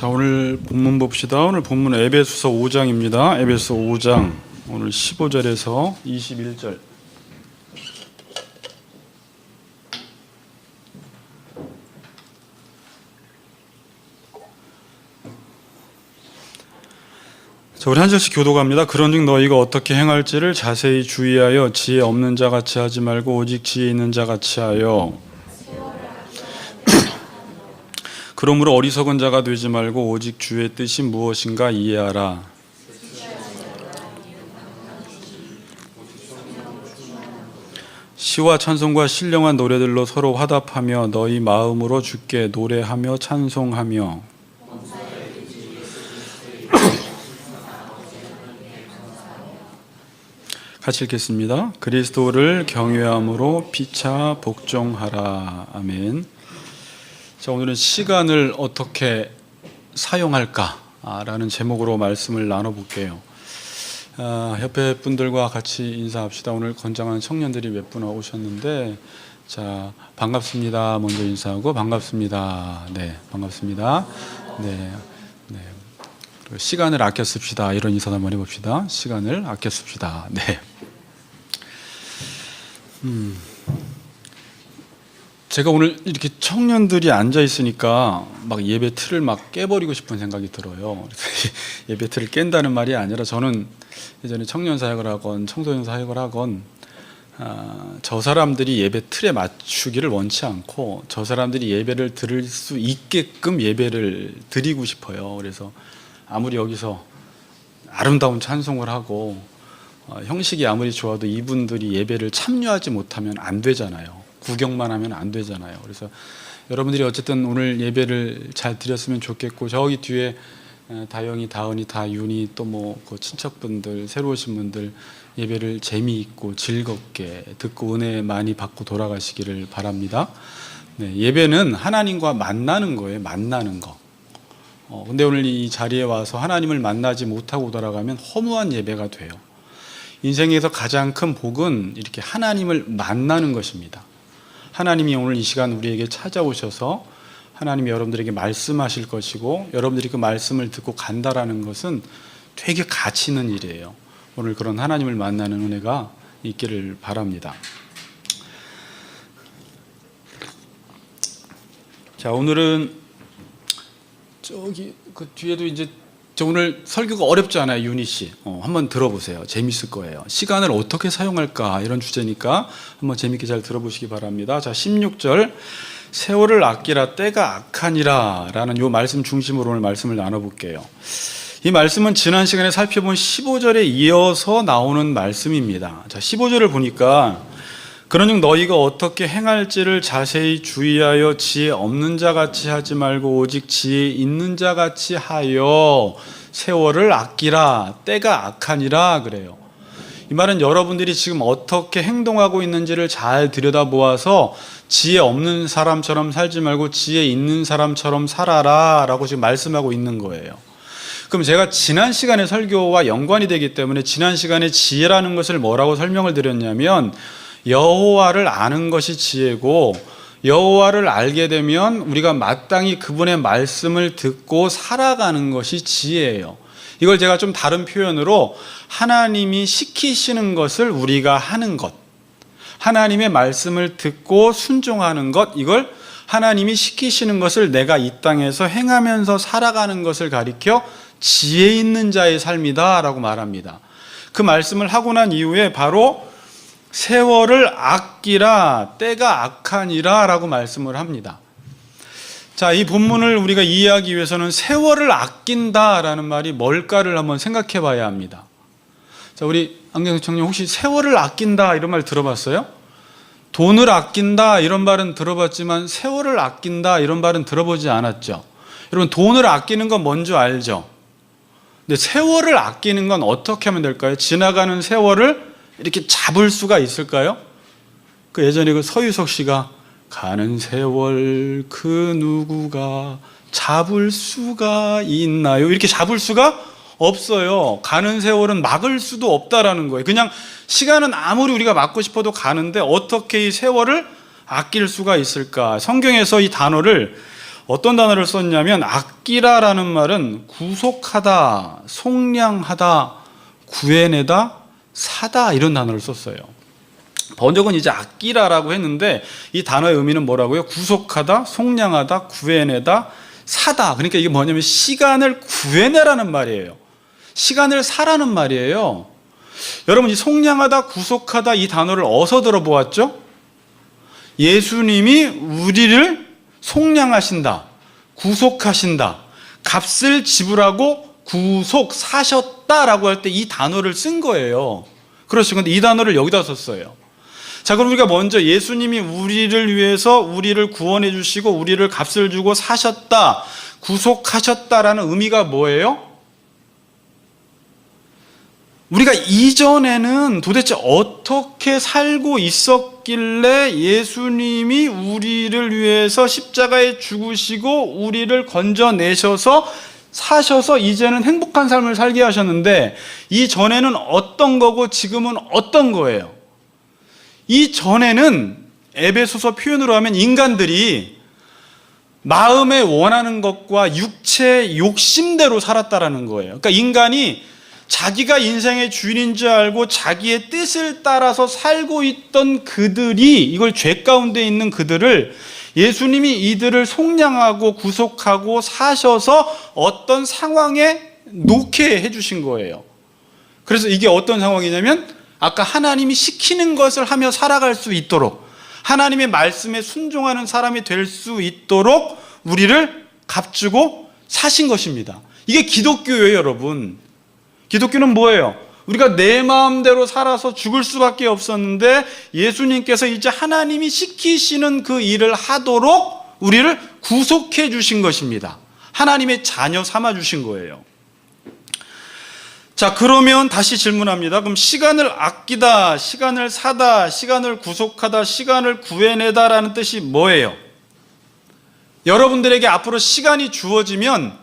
자, 오늘 본문 봅시다. 오늘 본문은 에베소서 5장입니다. 에베소 5장 오늘 15절에서 21절. 자, 우리 한 절씩 교독합니다. 그런즉 너희가 어떻게 행할지를 자세히 주의하여 지혜 없는 자 같이 하지 말고 오직 지혜 있는 자 같이 하여 그러므로 어리석은 자가 되지 말고 오직 주의 뜻이 무엇인가 이해하라. 시와 찬송과 신령한 노래들로 서로 화답하며 너희 마음으로 주께 노래하며 찬송하며 같이 읽겠습니다. 그리스도를 경외함으로 피차 복종하라. 아멘. 자, 오늘은 시간을 어떻게 사용할까라는 제목으로 말씀을 나눠볼게요. 협회 분들과 같이 인사합시다. 오늘 건장한 청년들이 몇 분 오셨는데, 자, 반갑습니다. 먼저 인사하고 반갑습니다. 네, 반갑습니다. 네, 네. 그리고 시간을 아껴 씁시다. 이런 인사 한번 해봅시다. 시간을 아껴 씁시다. 네. 제가 오늘 이렇게 청년들이 앉아 있으니까 막 예배 틀을 막 깨버리고 싶은 생각이 들어요. 예배 틀을 깬다는 말이 아니라 저는 예전에 청년 사역을 하건 청소년 사역을 하건 저 사람들이 예배 틀에 맞추기를 원치 않고 저 사람들이 예배를 들을 수 있게끔 예배를 드리고 싶어요. 그래서 아무리 여기서 아름다운 찬송을 하고 형식이 아무리 좋아도 이분들이 예배를 참여하지 못하면 안 되잖아요. 구경만 하면 안 되잖아요. 그래서 여러분들이 어쨌든 오늘 예배를 잘 드렸으면 좋겠고, 저기 뒤에 다영이, 다은이, 다윤이 또 뭐 그 친척분들, 새로 오신 분들 예배를 재미있고 즐겁게 듣고 은혜 많이 받고 돌아가시기를 바랍니다. 네, 예배는 하나님과 만나는 거예요. 만나는 거. 근데 오늘 이 자리에 와서 하나님을 만나지 못하고 돌아가면 허무한 예배가 돼요. 인생에서 가장 큰 복은 이렇게 하나님을 만나는 것입니다. 하나님이 오늘 이 시간 우리에게 찾아오셔서 하나님이 여러분들에게 말씀하실 것이고 여러분들이 그 말씀을 듣고 간다라는 것은 되게 가치 있는 일이에요. 오늘 그런 하나님을 만나는 은혜가 있기를 바랍니다. 자, 오늘은 저기 그 뒤에도 이제 저 오늘 설교가 어렵지 않아요. 윤희 씨 한번 들어보세요. 재밌을 거예요. 시간을 어떻게 사용할까 이런 주제니까 한번 재밌게 잘 들어보시기 바랍니다. 자, 16절 세월을 아끼라 때가 악하니라 라는 이 말씀 중심으로 오늘 말씀을 나눠볼게요. 이 말씀은 지난 시간에 살펴본 15절에 이어서 나오는 말씀입니다. 자, 15절을 보니까 그러즉 너희가 어떻게 행할지를 자세히 주의하여 지혜 없는 자 같이 하지 말고 오직 지혜 있는 자 같이 하여 세월을 아끼라 때가 악하니라 그래요. 이 말은 여러분들이 지금 어떻게 행동하고 있는지를 잘 들여다보아서 지혜 없는 사람처럼 살지 말고 지혜 있는 사람처럼 살아라 라고 지금 말씀하고 있는 거예요. 그럼 제가 지난 시간의 설교와 연관이 되기 때문에 지난 시간에 지혜라는 것을 뭐라고 설명을 드렸냐면 여호와를 아는 것이 지혜고 여호와를 알게 되면 우리가 마땅히 그분의 말씀을 듣고 살아가는 것이 지혜예요. 이걸 제가 좀 다른 표현으로 하나님이 시키시는 것을 우리가 하는 것, 하나님의 말씀을 듣고 순종하는 것, 이걸 하나님이 시키시는 것을 내가 이 땅에서 행하면서 살아가는 것을 가리켜 지혜 있는 자의 삶이다 라고 말합니다. 그 말씀을 하고 난 이후에 바로 세월을 아끼라 때가 악하니라 라고 말씀을 합니다. 자, 이 본문을 우리가 이해하기 위해서는 세월을 아낀다라는 말이 뭘까를 한번 생각해 봐야 합니다. 자, 우리 안경 청년 혹시 세월을 아낀다 이런 말 들어봤어요? 돈을 아낀다 이런 말은 들어봤지만 세월을 아낀다 이런 말은 들어보지 않았죠. 여러분, 돈을 아끼는 건 뭔지 알죠? 근데 세월을 아끼는 건 어떻게 하면 될까요? 지나가는 세월을 이렇게 잡을 수가 있을까요? 그 예전에 그 서유석 씨가 가는 세월 그 누구가 잡을 수가 있나요? 이렇게 잡을 수가 없어요. 가는 세월은 막을 수도 없다라는 거예요. 그냥 시간은 아무리 우리가 막고 싶어도 가는데 어떻게 이 세월을 아낄 수가 있을까? 성경에서 이 단어를 어떤 단어를 썼냐면 아끼라라는 말은 구속하다, 속량하다, 구해내다, 사다 이런 단어를 썼어요. 번역은 이제 아끼라라고 했는데 이 단어의 의미는 뭐라고요? 구속하다, 속량하다, 구해내다, 사다. 그러니까 이게 뭐냐면 시간을 구해내라는 말이에요. 시간을 사라는 말이에요. 여러분 이 속량하다, 구속하다 이 단어를 어디서 들어보았죠? 예수님이 우리를 속량하신다, 구속하신다, 값을 지불하고 구속, 사셨다라고 할 때 이 단어를 쓴 거예요. 그렇죠. 근데 이 단어를 여기다 썼어요. 자, 그럼 우리가 먼저 예수님이 우리를 위해서 우리를 구원해 주시고 우리를 값을 주고 사셨다, 구속하셨다라는 의미가 뭐예요? 우리가 이전에는 도대체 어떻게 살고 있었길래 예수님이 우리를 위해서 십자가에 죽으시고 우리를 건져내셔서 사셔서 이제는 행복한 삶을 살게 하셨는데 이전에는 어떤 거고 지금은 어떤 거예요? 이전에는 에베소서 표현으로 하면 인간들이 마음에 원하는 것과 육체의 욕심대로 살았다라는 거예요. 그러니까 인간이 자기가 인생의 주인인 줄 알고 자기의 뜻을 따라서 살고 있던 그들이, 이걸 죄 가운데 있는 그들을 예수님이 이들을 속량하고 구속하고 사셔서 어떤 상황에 놓게 해주신 거예요. 그래서 이게 어떤 상황이냐면 아까 하나님이 시키는 것을 하며 살아갈 수 있도록, 하나님의 말씀에 순종하는 사람이 될 수 있도록 우리를 값주고 사신 것입니다. 이게 기독교예요, 여러분. 기독교는 뭐예요? 우리가 내 마음대로 살아서 죽을 수밖에 없었는데 예수님께서 이제 하나님이 시키시는 그 일을 하도록 우리를 구속해 주신 것입니다. 하나님의 자녀 삼아 주신 거예요. 자, 그러면 다시 질문합니다. 그럼 시간을 아끼다, 시간을 사다, 시간을 구속하다, 시간을 구해내다라는 뜻이 뭐예요? 여러분들에게 앞으로 시간이 주어지면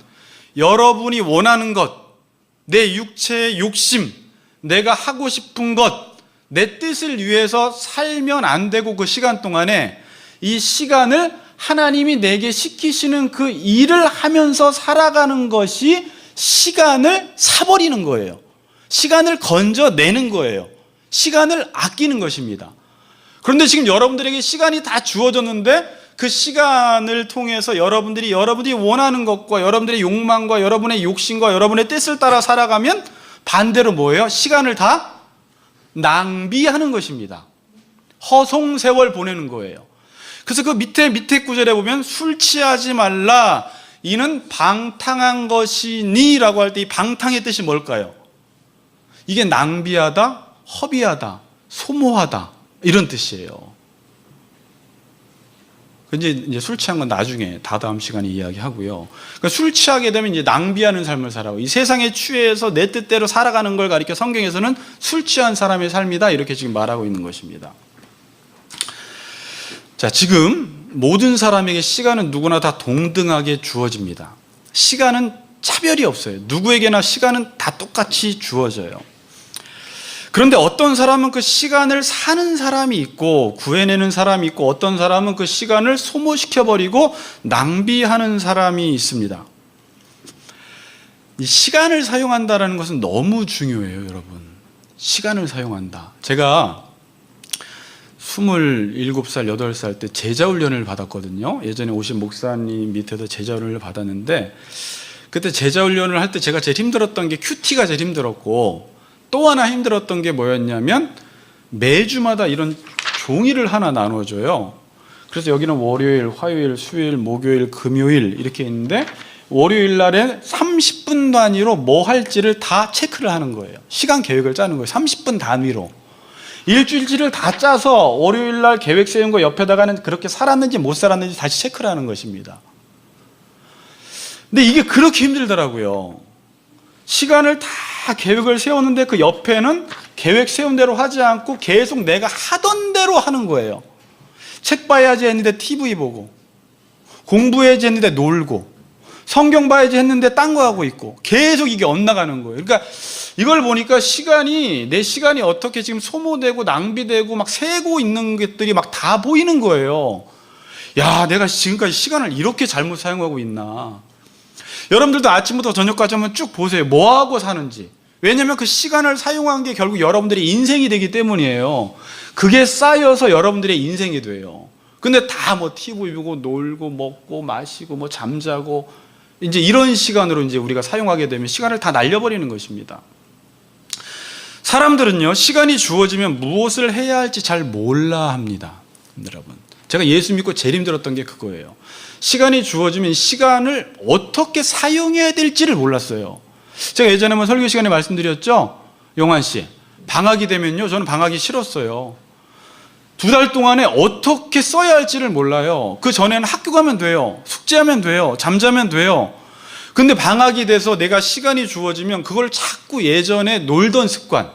여러분이 원하는 것, 내 육체의 욕심, 내가 하고 싶은 것, 내 뜻을 위해서 살면 안 되고 그 시간 동안에 이 시간을 하나님이 내게 시키시는 그 일을 하면서 살아가는 것이 시간을 사버리는 거예요. 시간을 건져내는 거예요. 시간을 아끼는 것입니다. 그런데 지금 여러분들에게 시간이 다 주어졌는데 그 시간을 통해서 여러분들이 원하는 것과 여러분들의 욕망과 여러분의 욕심과 여러분의 뜻을 따라 살아가면 반대로 뭐예요? 시간을 다 낭비하는 것입니다. 허송세월 보내는 거예요. 그래서 그 밑에 구절에 보면 술 취하지 말라, 이는 방탕한 것이니 라고 할 때 이 방탕의 뜻이 뭘까요? 이게 낭비하다, 허비하다, 소모하다 이런 뜻이에요. 이제 술 취한 건 나중에 다다음 시간에 이야기하고요. 그러니까 술 취하게 되면 이제 낭비하는 삶을 살아요. 이 세상에 취해서 내 뜻대로 살아가는 걸 가리켜 성경에서는 술 취한 사람의 삶이다 이렇게 지금 말하고 있는 것입니다. 자, 지금 모든 사람에게 시간은 누구나 다 동등하게 주어집니다. 시간은 차별이 없어요. 누구에게나 시간은 다 똑같이 주어져요. 그런데 어떤 사람은 그 시간을 사는 사람이 있고 구해내는 사람이 있고 어떤 사람은 그 시간을 소모시켜버리고 낭비하는 사람이 있습니다. 이 시간을 사용한다는 것은 너무 중요해요, 여러분. 시간을 사용한다. 제가 27살, 8살 때 제자훈련을 받았거든요. 예전에 오신 목사님 밑에서 제자훈련을 받았는데 그때 제자훈련을 할 때 제가 제일 힘들었던 게 큐티가 제일 힘들었고 또 하나 힘들었던 게 뭐였냐면 매주마다 이런 종이를 하나 나눠줘요. 그래서 여기는 월요일, 화요일, 수요일, 목요일, 금요일 이렇게 있는데 월요일 날에 30분 단위로 뭐 할지를 다 체크를 하는 거예요. 시간 계획을 짜는 거예요. 30분 단위로. 일주일치를 다 짜서 월요일 날 계획 세운 거 옆에다가는 그렇게 살았는지 못 살았는지 다시 체크를 하는 것입니다. 근데 이게 그렇게 힘들더라고요. 시간을 다 계획을 세웠는데 그 옆에는 계획 세운 대로 하지 않고 계속 내가 하던 대로 하는 거예요. 책 봐야지 했는데 TV 보고, 공부해야지 했는데 놀고, 성경 봐야지 했는데 딴 거 하고 있고 계속 이게 엇나가는 거예요. 그러니까 이걸 보니까 내 시간이 어떻게 지금 소모되고 낭비되고 막 새고 있는 것들이 막 다 보이는 거예요. 야, 내가 지금까지 시간을 이렇게 잘못 사용하고 있나. 여러분들도 아침부터 저녁까지 한번 쭉 보세요. 뭐하고 사는지. 왜냐하면 그 시간을 사용한 게 결국 여러분들의 인생이 되기 때문이에요. 그게 쌓여서 여러분들의 인생이 돼요. 근데 다 뭐 TV 보고 놀고 먹고 마시고 뭐 잠자고 이제 이런 시간으로 이제 우리가 사용하게 되면 시간을 다 날려버리는 것입니다. 사람들은요, 시간이 주어지면 무엇을 해야 할지 잘 몰라 합니다. 여러분, 제가 예수 믿고 제일 힘들었던 게 그거예요. 시간이 주어지면 시간을 어떻게 사용해야 될지를 몰랐어요. 제가 예전에 한번 설교 시간에 말씀드렸죠? 용환 씨, 방학이 되면요, 저는 방학이 싫었어요. 2달 동안에 어떻게 써야 할지를 몰라요. 그 전에는 학교 가면 돼요. 숙제하면 돼요. 잠자면 돼요. 근데 방학이 돼서 내가 시간이 주어지면 그걸 자꾸 예전에 놀던 습관,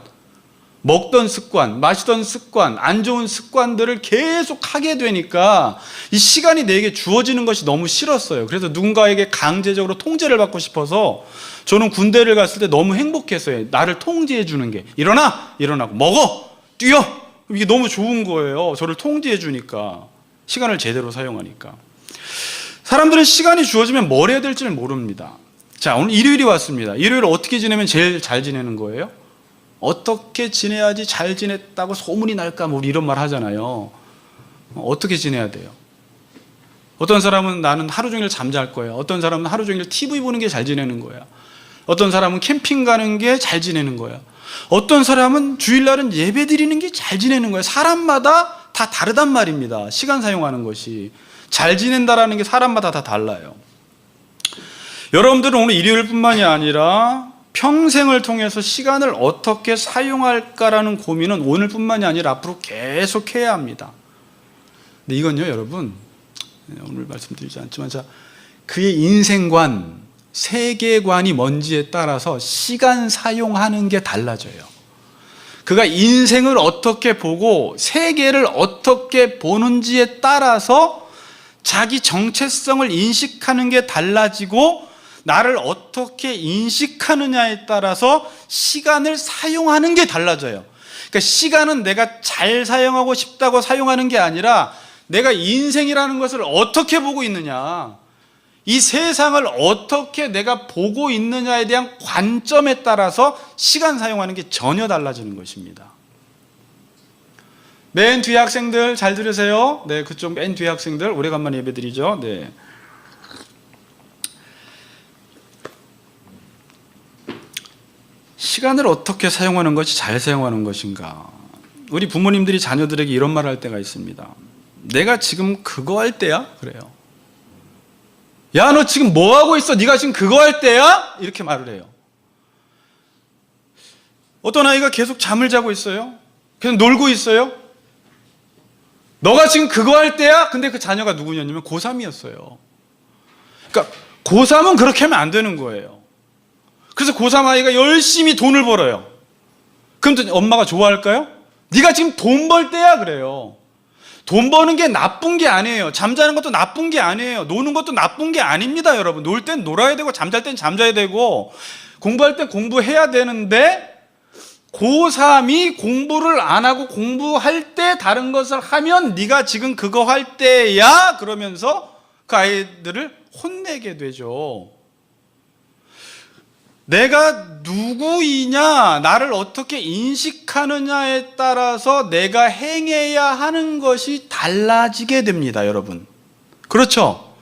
먹던 습관, 마시던 습관, 안 좋은 습관들을 계속 하게 되니까 이 시간이 내게 주어지는 것이 너무 싫었어요. 그래서 누군가에게 강제적으로 통제를 받고 싶어서 저는 군대를 갔을 때 너무 행복했어요. 나를 통제해 주는 게. 일어나고 먹어, 뛰어. 이게 너무 좋은 거예요. 저를 통제해 주니까. 시간을 제대로 사용하니까. 사람들은 시간이 주어지면 뭘 해야 될지를 모릅니다. 자, 오늘 일요일이 왔습니다. 일요일 어떻게 지내면 제일 잘 지내는 거예요? 어떻게 지내야지 잘 지냈다고 소문이 날까? 뭐 이런 말 하잖아요. 어떻게 지내야 돼요? 어떤 사람은 나는 하루 종일 잠잘 거야. 어떤 사람은 하루 종일 TV 보는 게 잘 지내는 거야. 어떤 사람은 캠핑 가는 게 잘 지내는 거야. 어떤 사람은 주일날은 예배 드리는 게 잘 지내는 거야. 사람마다 다 다르단 말입니다. 시간 사용하는 것이. 잘 지낸다라는 게 사람마다 다 달라요. 여러분들은 오늘 일요일뿐만이 아니라 평생을 통해서 시간을 어떻게 사용할까라는 고민은 오늘뿐만이 아니라 앞으로 계속 해야 합니다. 근데 이건요, 여러분, 오늘 말씀드리지 않지만 그의 인생관, 세계관이 뭔지에 따라서 시간 사용하는 게 달라져요. 그가 인생을 어떻게 보고 세계를 어떻게 보는지에 따라서 자기 정체성을 인식하는 게 달라지고 나를 어떻게 인식하느냐에 따라서 시간을 사용하는 게 달라져요. 그러니까 시간은 내가 잘 사용하고 싶다고 사용하는 게 아니라 내가 인생이라는 것을 어떻게 보고 있느냐, 이 세상을 어떻게 내가 보고 있느냐에 대한 관점에 따라서 시간 사용하는 게 전혀 달라지는 것입니다. 맨 뒤에 학생들 잘 들으세요. 네, 그쪽 맨 뒤에 학생들 오래간만에 예배드리죠. 네. 시간을 어떻게 사용하는 것이 잘 사용하는 것인가? 우리 부모님들이 자녀들에게 이런 말을 할 때가 있습니다. 내가 지금 그거 할 때야? 그래요. 야, 너 지금 뭐 하고 있어? 네가 지금 그거 할 때야? 이렇게 말을 해요. 어떤 아이가 계속 잠을 자고 있어요. 계속 놀고 있어요. 너가 지금 그거 할 때야? 근데 그 자녀가 누구냐면 고3이었어요. 그러니까 고3은 그렇게 하면 안 되는 거예요. 그래서 고3 아이가 열심히 돈을 벌어요. 그럼 엄마가 좋아할까요? 네가 지금 돈 벌 때야 그래요. 돈 버는 게 나쁜 게 아니에요. 잠자는 것도 나쁜 게 아니에요. 노는 것도 나쁜 게 아닙니다, 여러분. 놀 땐 놀아야 되고 잠잘 땐 잠자야 되고 공부할 땐 공부해야 되는데 고3이 공부를 안 하고 공부할 때 다른 것을 하면 네가 지금 그거 할 때야 그러면서 그 아이들을 혼내게 되죠. 내가 누구이냐, 나를 어떻게 인식하느냐에 따라서 내가 행해야 하는 것이 달라지게 됩니다, 여러분. 그렇죠?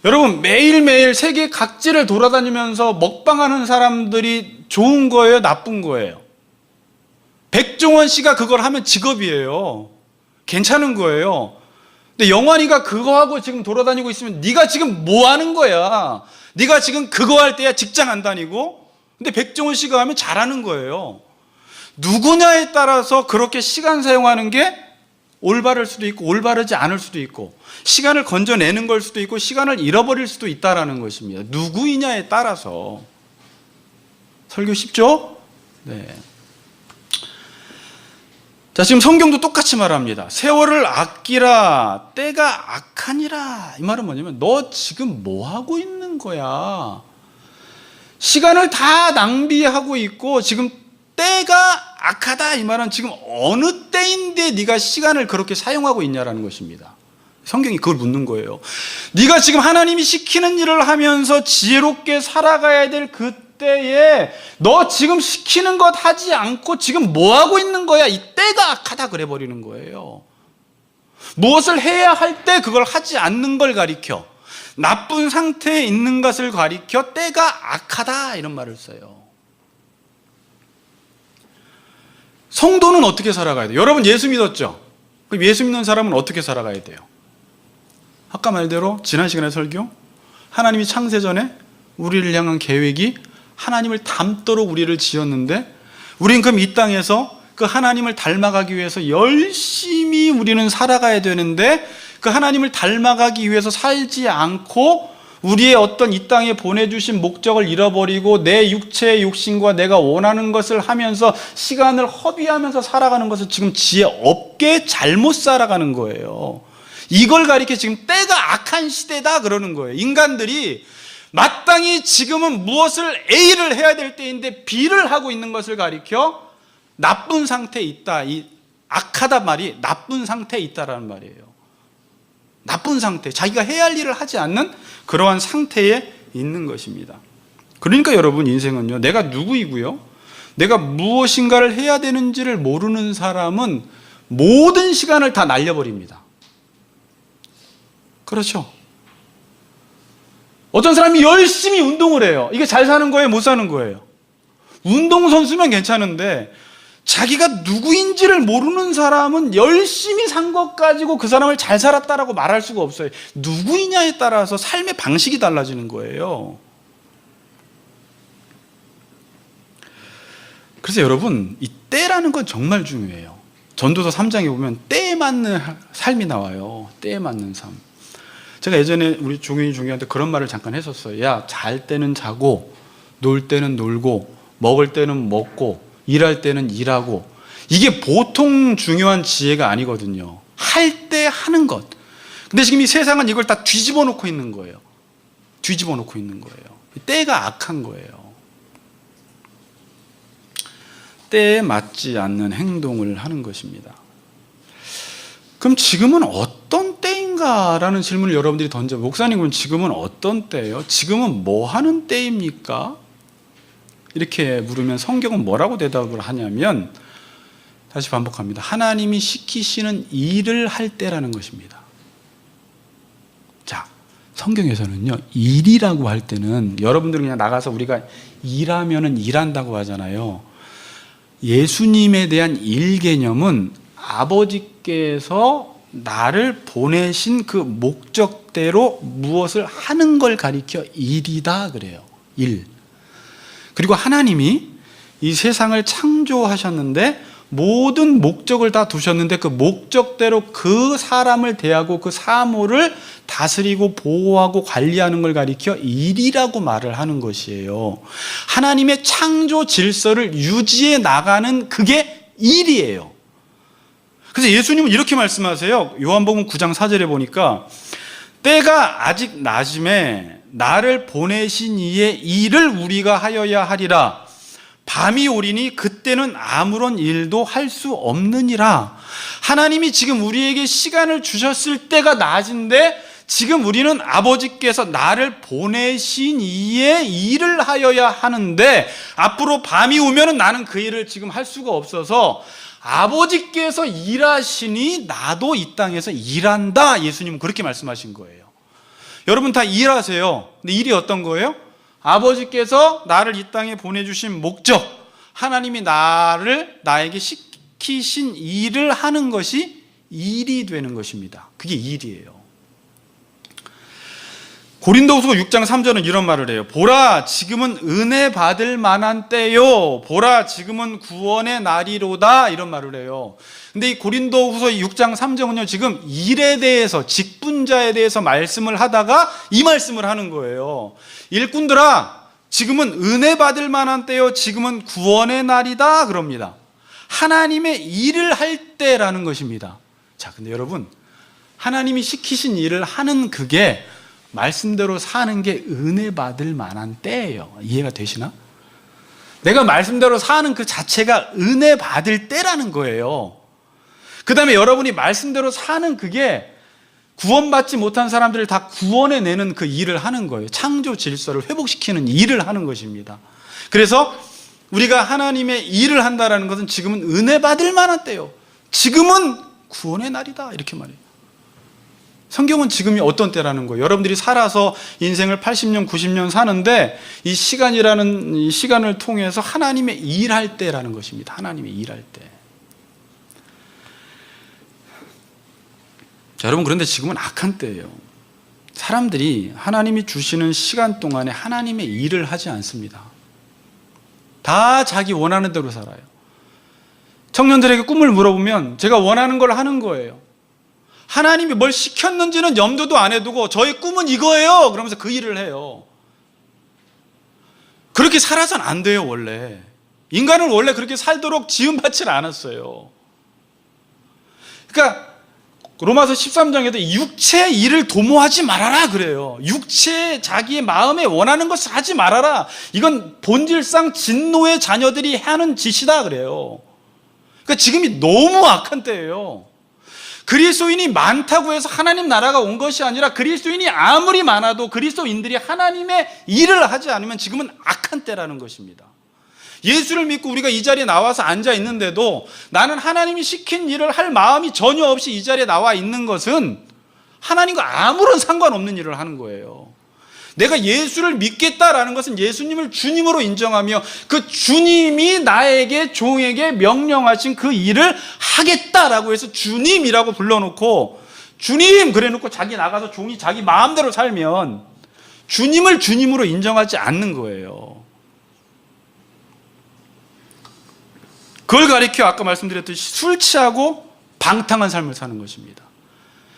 여러분, 매일매일 세계 각지를 돌아다니면서 먹방하는 사람들이 좋은 거예요, 나쁜 거예요? 백종원 씨가 그걸 하면 직업이에요. 괜찮은 거예요. 근데 영환이가 그거 하고 지금 돌아다니고 있으면 네가 지금 뭐 하는 거야? 네가 지금 그거 할 때야 직장 안 다니고? 근데 백종원 씨가 하면 잘하는 거예요. 누구냐에 따라서 그렇게 시간 사용하는 게 올바를 수도 있고 올바르지 않을 수도 있고 시간을 건져내는 걸 수도 있고 시간을 잃어버릴 수도 있다라는 것입니다. 누구이냐에 따라서. 설교 쉽죠? 네. 자, 지금 성경도 똑같이 말합니다. 세월을 아끼라 때가 악하니라. 이 말은 뭐냐면 너 지금 뭐 하고 있는 거야? 시간을 다 낭비하고 있고 지금 때가 악하다. 이 말은 지금 어느 때인데 네가 시간을 그렇게 사용하고 있냐라는 것입니다. 성경이 그걸 묻는 거예요. 네가 지금 하나님이 시키는 일을 하면서 지혜롭게 살아가야 될 그때에 너 지금 시키는 것 하지 않고 지금 뭐 하고 있는 거야? 이 때가 악하다 그래 버리는 거예요. 무엇을 해야 할 때 그걸 하지 않는 걸 가리켜, 나쁜 상태에 있는 것을 가리켜 때가 악하다 이런 말을 써요. 성도는 어떻게 살아가야 돼요? 여러분 예수 믿었죠? 그럼 예수 믿는 사람은 어떻게 살아가야 돼요? 아까 말대로 지난 시간에 설교, 하나님이 창세전에 우리를 향한 계획이 하나님을 닮도록 우리를 지었는데, 우린 그럼 이 땅에서 그 하나님을 닮아가기 위해서 열심히 우리는 살아가야 되는데, 그 하나님을 닮아가기 위해서 살지 않고 우리의 어떤 이 땅에 보내주신 목적을 잃어버리고 내 육체의 욕심과 내가 원하는 것을 하면서 시간을 허비하면서 살아가는 것을 지금 지혜 없게 잘못 살아가는 거예요. 이걸 가리켜 지금 때가 악한 시대다 그러는 거예요. 인간들이 마땅히 지금은 무엇을 A를 해야 될 때인데 B를 하고 있는 것을 가리켜 나쁜 상태에 있다. 이 악하다 말이 나쁜 상태에 있다라는 말이에요. 나쁜 상태, 자기가 해야 할 일을 하지 않는 그러한 상태에 있는 것입니다. 그러니까 여러분 인생은요, 내가 누구이고요, 내가 무엇인가를 해야 되는지를 모르는 사람은 모든 시간을 다 날려버립니다. 그렇죠? 어떤 사람이 열심히 운동을 해요. 이게 잘 사는 거예요? 못 사는 거예요? 운동선수면 괜찮은데 자기가 누구인지를 모르는 사람은 열심히 산 것 가지고 그 사람을 잘 살았다라고 말할 수가 없어요. 누구이냐에 따라서 삶의 방식이 달라지는 거예요. 그래서 여러분, 이 때라는 건 정말 중요해요. 전도서 3장에 보면 때에 맞는 삶이 나와요. 때에 맞는 삶. 제가 예전에 우리 종현이 종이한테 그런 말을 잠깐 했었어요. 야, 잘 때는 자고, 놀 때는 놀고, 먹을 때는 먹고, 일할 때는 일하고. 이게 보통 중요한 지혜가 아니거든요. 할 때 하는 것. 근데 지금 이 세상은 이걸 다 뒤집어 놓고 있는 거예요. 뒤집어 놓고 있는 거예요. 때가 악한 거예요. 때에 맞지 않는 행동을 하는 것입니다. 그럼 지금은 어떤 때인가라는 질문을 여러분들이 던져. 목사님, 그럼 지금은 어떤 때예요? 지금은 뭐 하는 때입니까? 이렇게 물으면 성경은 뭐라고 대답을 하냐면, 다시 반복합니다. 하나님이 시키시는 일을 할 때라는 것입니다. 자, 성경에서는요, 일이라고 할 때는 여러분들은 그냥 나가서 우리가 일하면은 일한다고 하잖아요. 예수님에 대한 일 개념은 아버지께서 나를 보내신 그 목적대로 무엇을 하는 걸 가리켜 일이다 그래요. 일. 그리고 하나님이 이 세상을 창조하셨는데 모든 목적을 다 두셨는데 그 목적대로 그 사람을 대하고 그 사물을 다스리고 보호하고 관리하는 걸 가리켜 일이라고 말을 하는 것이에요. 하나님의 창조 질서를 유지해 나가는 그게 일이에요. 그래서 예수님은 이렇게 말씀하세요. 요한복음 9장 4절에 보니까 때가 아직 낮음에 나를 보내신 이의 일을 우리가 하여야 하리라. 밤이 오리니 그때는 아무런 일도 할 수 없느니라. 하나님이 지금 우리에게 시간을 주셨을 때가 낮은데 지금 우리는 아버지께서 나를 보내신 이의 일을 하여야 하는데 앞으로 밤이 오면 나는 그 일을 지금 할 수가 없어서 아버지께서 일하시니 나도 이 땅에서 일한다. 예수님은 그렇게 말씀하신 거예요. 여러분 다 일하세요. 근데 일이 어떤 거예요? 아버지께서 나를 이 땅에 보내주신 목적, 하나님이 나에게 시키신 일을 하는 것이 일이 되는 것입니다. 그게 일이에요. 고린도후서 6장 3절은 이런 말을 해요. 보라, 지금은 은혜 받을 만한 때요. 보라, 지금은 구원의 날이로다. 이런 말을 해요. 근데 이 고린도후서 6장 3절은요, 지금 일에 대해서, 직분자에 대해서 말씀을 하다가 이 말씀을 하는 거예요. 일꾼들아, 지금은 은혜 받을 만한 때요. 지금은 구원의 날이다. 그럽니다. 하나님의 일을 할 때라는 것입니다. 자, 근데 여러분, 하나님이 시키신 일을 하는 그게 말씀대로 사는 게 은혜 받을 만한 때예요. 이해가 되시나? 내가 말씀대로 사는 그 자체가 은혜 받을 때라는 거예요. 그 다음에 여러분이 말씀대로 사는 그게 구원받지 못한 사람들을 다 구원해내는 그 일을 하는 거예요. 창조 질서를 회복시키는 일을 하는 것입니다. 그래서 우리가 하나님의 일을 한다는 것은 지금은 은혜 받을 만한 때요, 지금은 구원의 날이다, 이렇게 말해요. 성경은 지금이 어떤 때라는 거예요. 여러분들이 살아서 인생을 80년, 90년 사는데 이 시간이라는 이 시간을 통해서 하나님의 일할 때라는 것입니다. 하나님의 일할 때. 자, 여러분, 그런데 지금은 악한 때예요. 사람들이 하나님이 주시는 시간 동안에 하나님의 일을 하지 않습니다. 다 자기 원하는 대로 살아요. 청년들에게 꿈을 물어보면 제가 원하는 걸 하는 거예요. 하나님이 뭘 시켰는지는 염두도 안 해두고 저의 꿈은 이거예요, 그러면서 그 일을 해요. 그렇게 살아서는 안 돼요. 원래 인간은 원래 그렇게 살도록 지음받지 않았어요. 그러니까 로마서 13장에도 육체의 일을 도모하지 말아라 그래요. 육체의 자기의 마음에 원하는 것을 하지 말아라. 이건 본질상 진노의 자녀들이 하는 짓이다 그래요. 그러니까 지금이 너무 악한 때예요. 그리스도인이 많다고 해서 하나님 나라가 온 것이 아니라 그리스도인이 아무리 많아도 그리스도인들이 하나님의 일을 하지 않으면 지금은 악한 때라는 것입니다. 예수를 믿고 우리가 이 자리에 나와서 앉아 있는데도 나는 하나님이 시킨 일을 할 마음이 전혀 없이 이 자리에 나와 있는 것은 하나님과 아무런 상관없는 일을 하는 거예요. 내가 예수를 믿겠다라는 것은 예수님을 주님으로 인정하며 그 주님이 나에게, 종에게 명령하신 그 일을 하겠다라고 해서 주님이라고 불러놓고 주님 그래 놓고 자기 나가서 종이 자기 마음대로 살면 주님을 주님으로 인정하지 않는 거예요. 그걸 가리켜 아까 말씀드렸듯이 술 취하고 방탕한 삶을 사는 것입니다.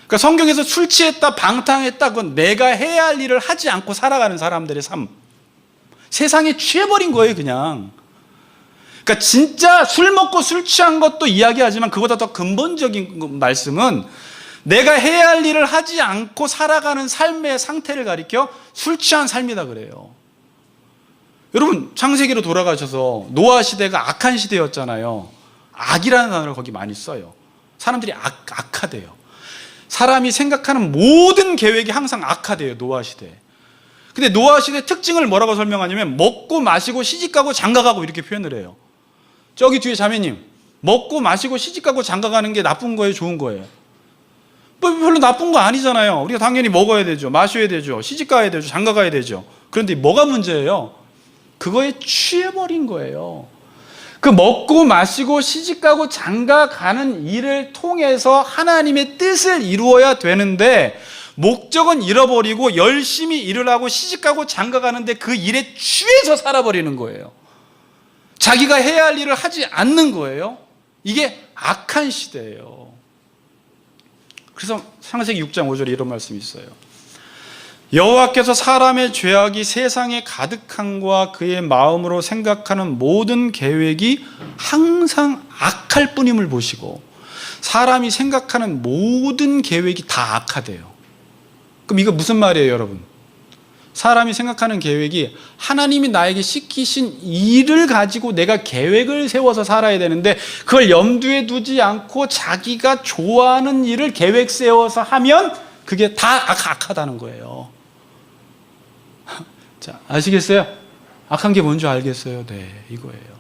그러니까 성경에서 술 취했다, 방탕했다, 그건 내가 해야 할 일을 하지 않고 살아가는 사람들의 삶. 세상에 취해버린 거예요, 그냥. 그러니까 진짜 술 먹고 술 취한 것도 이야기하지만 그보다 더 근본적인 말씀은 내가 해야 할 일을 하지 않고 살아가는 삶의 상태를 가리켜 술 취한 삶이다 그래요. 여러분, 창세기로 돌아가셔서 노아 시대가 악한 시대였잖아요. 악이라는 단어를 거기 많이 써요. 사람들이 악하대요. 사람이 생각하는 모든 계획이 항상 악하대요, 노아 시대. 근데 노아 시대 특징을 뭐라고 설명하냐면 먹고 마시고 시집가고 장가가고 이렇게 표현을 해요. 저기 뒤에 자매님, 먹고 마시고 시집가고 장가가는 게 나쁜 거예요, 좋은 거예요? 뭐 별로 나쁜 거 아니잖아요. 우리가 당연히 먹어야 되죠, 마셔야 되죠, 시집가야 되죠, 장가가야 되죠. 그런데 뭐가 문제예요? 그거에 취해버린 거예요. 그 먹고 마시고 시집가고 장가가는 일을 통해서 하나님의 뜻을 이루어야 되는데 목적은 잃어버리고 열심히 일을 하고 시집가고 장가가는데 그 일에 취해서 살아버리는 거예요. 자기가 해야 할 일을 하지 않는 거예요. 이게 악한 시대예요. 그래서 창세기 6장 5절에 이런 말씀이 있어요. 여호와께서 사람의 죄악이 세상에 가득함과 그의 마음으로 생각하는 모든 계획이 항상 악할 뿐임을 보시고, 사람이 생각하는 모든 계획이 다 악하대요. 그럼 이거 무슨 말이에요, 여러분? 사람이 생각하는 계획이 하나님이 나에게 시키신 일을 가지고 내가 계획을 세워서 살아야 되는데 그걸 염두에 두지 않고 자기가 좋아하는 일을 계획 세워서 하면 그게 다 악하다는 거예요. 자, 아시겠어요? 악한 게 뭔지 알겠어요? 네, 이거예요.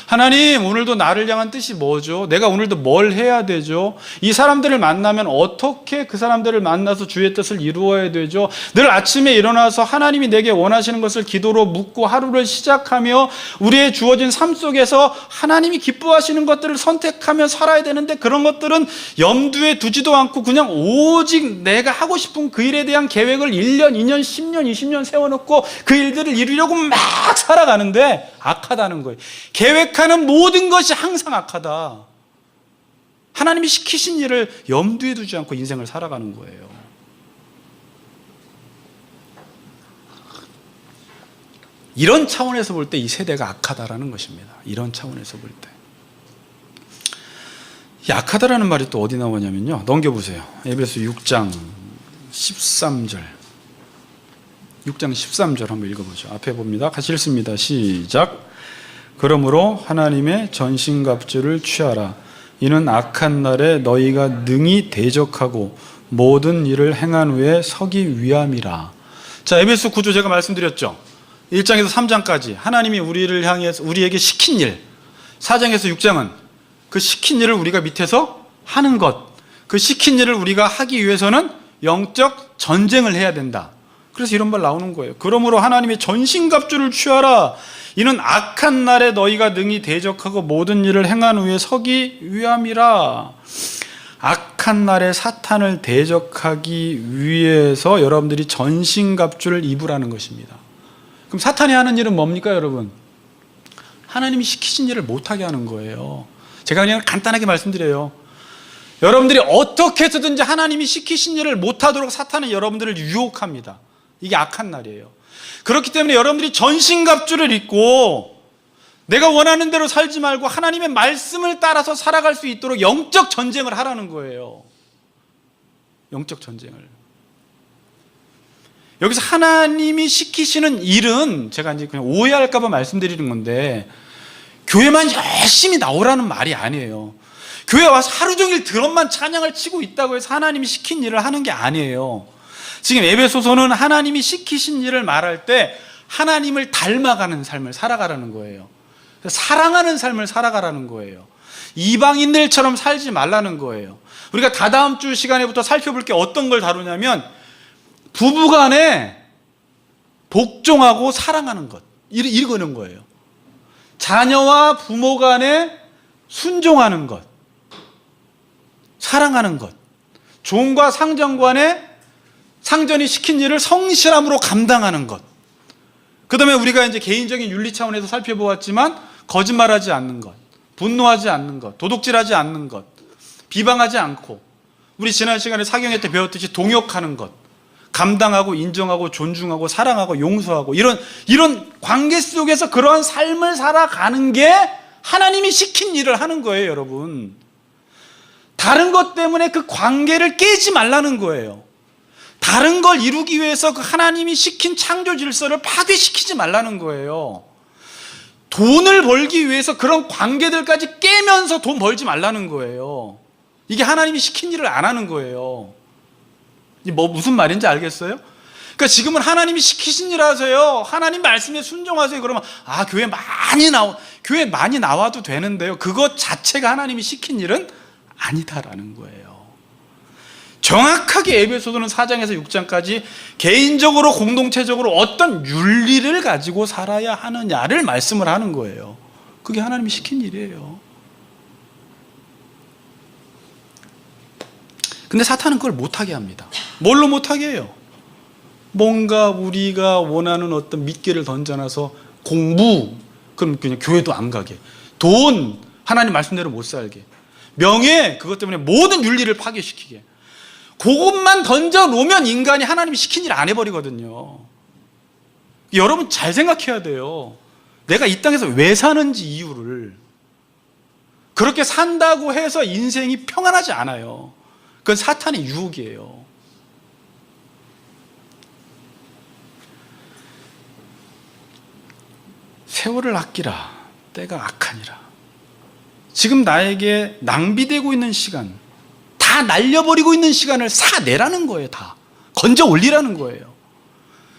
하나님, 오늘도 나를 향한 뜻이 뭐죠? 내가 오늘도 뭘 해야 되죠? 이 사람들을 만나면 어떻게 그 사람들을 만나서 주의 뜻을 이루어야 되죠? 늘 아침에 일어나서 하나님이 내게 원하시는 것을 기도로 묻고 하루를 시작하며 우리의 주어진 삶 속에서 하나님이 기뻐하시는 것들을 선택하며 살아야 되는데 그런 것들은 염두에 두지도 않고 그냥 오직 내가 하고 싶은 그 일에 대한 계획을 1년, 2년, 10년, 20년 세워놓고 그 일들을 이루려고 막 살아가는데 악하다는 거예요. 계획하는 모든 것이 항상 악하다. 하나님이 시키신 일을 염두에 두지 않고 인생을 살아가는 거예요. 이런 차원에서 볼 때 이 세대가 악하다라는 것입니다. 이런 차원에서 볼 때. 이 악하다라는 말이 또 어디 나오냐면요, 넘겨보세요. 에베소 6장 13절. 6장 13절 한번 읽어보죠. 앞에 봅니다. 같이 읽습니다. 시작. 그러므로 하나님의 전신갑주를 취하라. 이는 악한 날에 너희가 능히 대적하고 모든 일을 행한 후에 서기 위함이라. 자, 에베소 9조 제가 말씀드렸죠. 1장에서 3장까지 하나님이 우리를 향해서 우리에게 시킨 일, 4장에서 6장은 그 시킨 일을 우리가 밑에서 하는 것, 그 시킨 일을 우리가 하기 위해서는 영적 전쟁을 해야 된다. 그래서 이런 말 나오는 거예요. 그러므로 하나님의 전신갑주를 취하라. 이는 악한 날에 너희가 능히 대적하고 모든 일을 행한 후에 서기 위함이라. 악한 날에 사탄을 대적하기 위해서 여러분들이 전신갑주를 입으라는 것입니다. 그럼 사탄이 하는 일은 뭡니까, 여러분? 하나님이 시키신 일을 못하게 하는 거예요. 제가 그냥 간단하게 말씀드려요. 여러분들이 어떻게 해서든지 하나님이 시키신 일을 못하도록 사탄은 여러분들을 유혹합니다. 이게 악한 날이에요. 그렇기 때문에 여러분들이 전신갑주를 입고 내가 원하는 대로 살지 말고 하나님의 말씀을 따라서 살아갈 수 있도록 영적 전쟁을 하라는 거예요. 영적 전쟁을. 여기서 하나님이 시키시는 일은 제가 이제 그냥 오해할까 봐 말씀드리는 건데, 교회만 열심히 나오라는 말이 아니에요. 교회 와서 하루 종일 드럼만 찬양을 치고 있다고 해서 하나님이 시킨 일을 하는 게 아니에요. 지금 에베소서는 하나님이 시키신 일을 말할 때 하나님을 닮아가는 삶을 살아가라는 거예요. 사랑하는 삶을 살아가라는 거예요. 이방인들처럼 살지 말라는 거예요. 우리가 다다음 주 시간에부터 살펴볼 게 어떤 걸 다루냐면 부부간에 복종하고 사랑하는 것, 이거는 거예요. 자녀와 부모 간에 순종하는 것, 사랑하는 것, 종과 상전 간에 상전이 시킨 일을 성실함으로 감당하는 것. 그 다음에 우리가 이제 개인적인 윤리 차원에서 살펴보았지만 거짓말하지 않는 것, 분노하지 않는 것, 도둑질하지 않는 것, 비방하지 않고, 우리 지난 시간에 사경회 때 배웠듯이 동역하는 것, 감당하고 인정하고 존중하고 사랑하고 용서하고, 이런 관계 속에서 그러한 삶을 살아가는 게 하나님이 시킨 일을 하는 거예요, 여러분. 다른 것 때문에 그 관계를 깨지 말라는 거예요. 다른 걸 이루기 위해서 그 하나님이 시킨 창조 질서를 파괴시키지 말라는 거예요. 돈을 벌기 위해서 그런 관계들까지 깨면서 돈 벌지 말라는 거예요. 이게 하나님이 시킨 일을 안 하는 거예요. 무슨 말인지 알겠어요? 그러니까 지금은 하나님이 시키신 일 하세요. 하나님 말씀에 순종하세요. 그러면 교회 많이 나와도 되는데요. 그것 자체가 하나님이 시킨 일은 아니다라는 거예요. 정확하게 에베소서는 4장에서 6장까지 개인적으로 공동체적으로 어떤 윤리를 가지고 살아야 하느냐를 말씀을 하는 거예요. 그게 하나님이 시킨 일이에요. 근데 사탄은 그걸 못하게 합니다. 뭘로 못하게 해요? 뭔가 우리가 원하는 어떤 미끼를 던져놔서 공부, 그럼 그냥 교회도 안 가게, 돈, 하나님 말씀대로 못 살게, 명예, 그것 때문에 모든 윤리를 파괴시키게, 그것만 던져놓으면 인간이 하나님이 시킨 일 안 해버리거든요. 여러분 잘 생각해야 돼요. 내가 이 땅에서 왜 사는지 이유를. 그렇게 산다고 해서 인생이 평안하지 않아요. 그건 사탄의 유혹이에요. 세월을 아끼라, 때가 악하니라. 지금 나에게 낭비되고 있는 시간, 다 날려버리고 있는 시간을 사내라는 거예요. 다 건져 올리라는 거예요.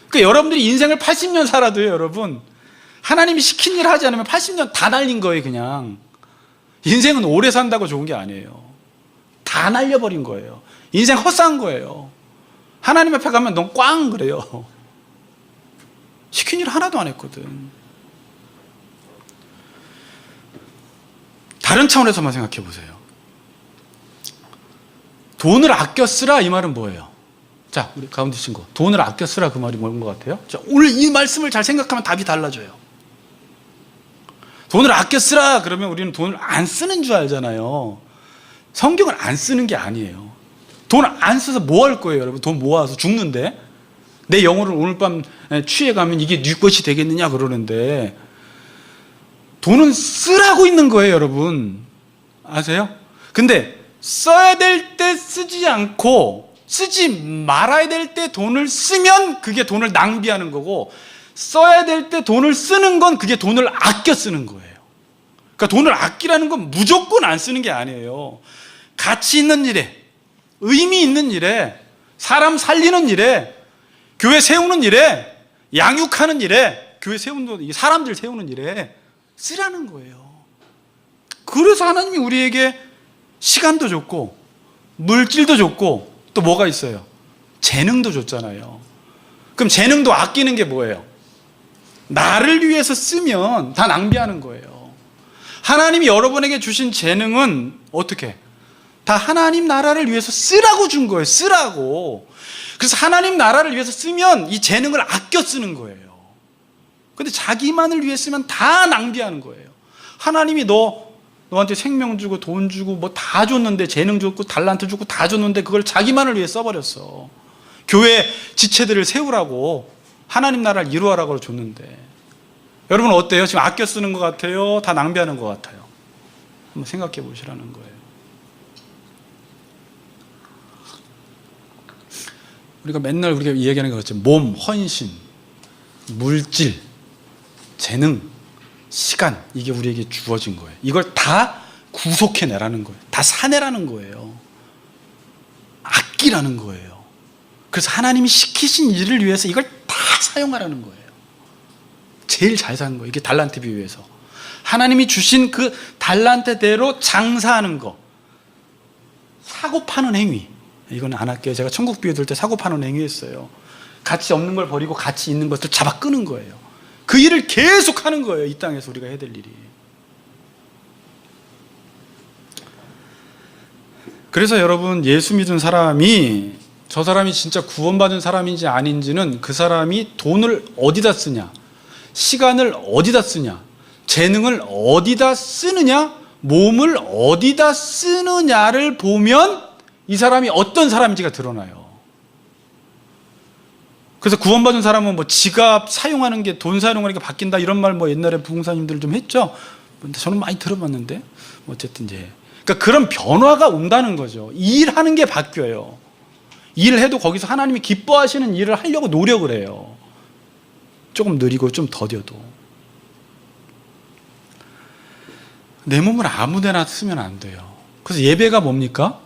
그러니까 여러분들이 인생을 80년 살아도요, 여러분, 하나님이 시킨 일 하지 않으면 80년 다 날린 거예요. 그냥 인생은 오래 산다고 좋은 게 아니에요. 다 날려버린 거예요. 인생 헛산 거예요. 하나님 앞에 가면 넌 꽝 그래요. 시킨 일 하나도 안 했거든. 다른 차원에서만 생각해 보세요. 돈을 아껴 쓰라, 이 말은 뭐예요? 자, 우리 가운데 친구, 돈을 아껴 쓰라, 그 말이 뭔 것 같아요? 자, 오늘 이 말씀을 잘 생각하면 답이 달라져요. 돈을 아껴 쓰라 그러면 우리는 돈을 안 쓰는 줄 알잖아요. 성경은 안 쓰는 게 아니에요. 돈 안 써서 뭐 할 거예요, 여러분? 돈 모아서 죽는데? 내 영혼을 오늘 밤 취해가면 이게 네 것이 되겠느냐 그러는데, 돈은 쓰라고 있는 거예요, 여러분. 아세요? 근데 써야 될 때 쓰지 않고 쓰지 말아야 될 때 돈을 쓰면 그게 돈을 낭비하는 거고, 써야 될 때 돈을 쓰는 건 그게 돈을 아껴 쓰는 거예요. 그러니까 돈을 아끼라는 건 무조건 안 쓰는 게 아니에요. 가치 있는 일에, 의미 있는 일에, 사람 살리는 일에, 교회 세우는 일에, 양육하는 일에, 교회 세우는, 사람들 세우는 일에 쓰라는 거예요. 그래서 하나님이 우리에게 시간도 줬고 물질도 줬고 또 뭐가 있어요? 재능도 줬잖아요. 그럼 재능도 아끼는 게 뭐예요? 나를 위해서 쓰면 다 낭비하는 거예요. 하나님이 여러분에게 주신 재능은 어떻게? 다 하나님 나라를 위해서 쓰라고 준 거예요. 쓰라고. 그래서 하나님 나라를 위해서 쓰면 이 재능을 아껴 쓰는 거예요. 근데 자기만을 위해 쓰면 다 낭비하는 거예요. 하나님이 너한테 생명 주고 돈 주고 뭐 다 줬는데, 재능 줬고 달란트 주고 다 줬는데 그걸 자기만을 위해 써버렸어. 교회 지체들을 세우라고, 하나님 나라를 이루어라고 줬는데. 여러분 어때요? 지금 아껴 쓰는 것 같아요? 다 낭비하는 것 같아요? 한번 생각해 보시라는 거예요. 우리가 맨날 우리가 얘기하는 거 같죠. 몸, 헌신, 물질, 재능, 시간, 이게 우리에게 주어진 거예요. 이걸 다 구속해내라는 거예요. 다 사내라는 거예요. 아끼라는 거예요. 그래서 하나님이 시키신 일을 위해서 이걸 다 사용하라는 거예요. 제일 잘 사는 거예요. 이게 달란트 비유에서 하나님이 주신 그 달란트대로 장사하는 거. 사고 파는 행위, 이건 안 할게요. 제가 천국 비유 들 때 사고 파는 행위 했어요. 가치 없는 걸 버리고 가치 있는 것들 잡아 끄는 거예요. 그 일을 계속 하는 거예요. 이 땅에서 우리가 해야 될 일이. 그래서 여러분, 예수 믿은 사람이, 저 사람이 진짜 구원받은 사람인지 아닌지는 그 사람이 돈을 어디다 쓰냐, 시간을 어디다 쓰냐, 재능을 어디다 쓰느냐, 몸을 어디다 쓰느냐를 보면 이 사람이 어떤 사람인지가 드러나요. 그래서 구원받은 사람은 뭐 지갑 사용하는 게, 돈 사용하는 게 바뀐다, 이런 말 뭐 옛날에 부흥사님들 좀 했죠. 저는 많이 들어봤는데 어쨌든 이제 그러니까 그런 변화가 온다는 거죠. 일하는 게 바뀌어요. 일을 해도 거기서 하나님이 기뻐하시는 일을 하려고 노력을 해요. 조금 느리고 좀 더뎌도. 내 몸을 아무데나 쓰면 안 돼요. 그래서 예배가 뭡니까?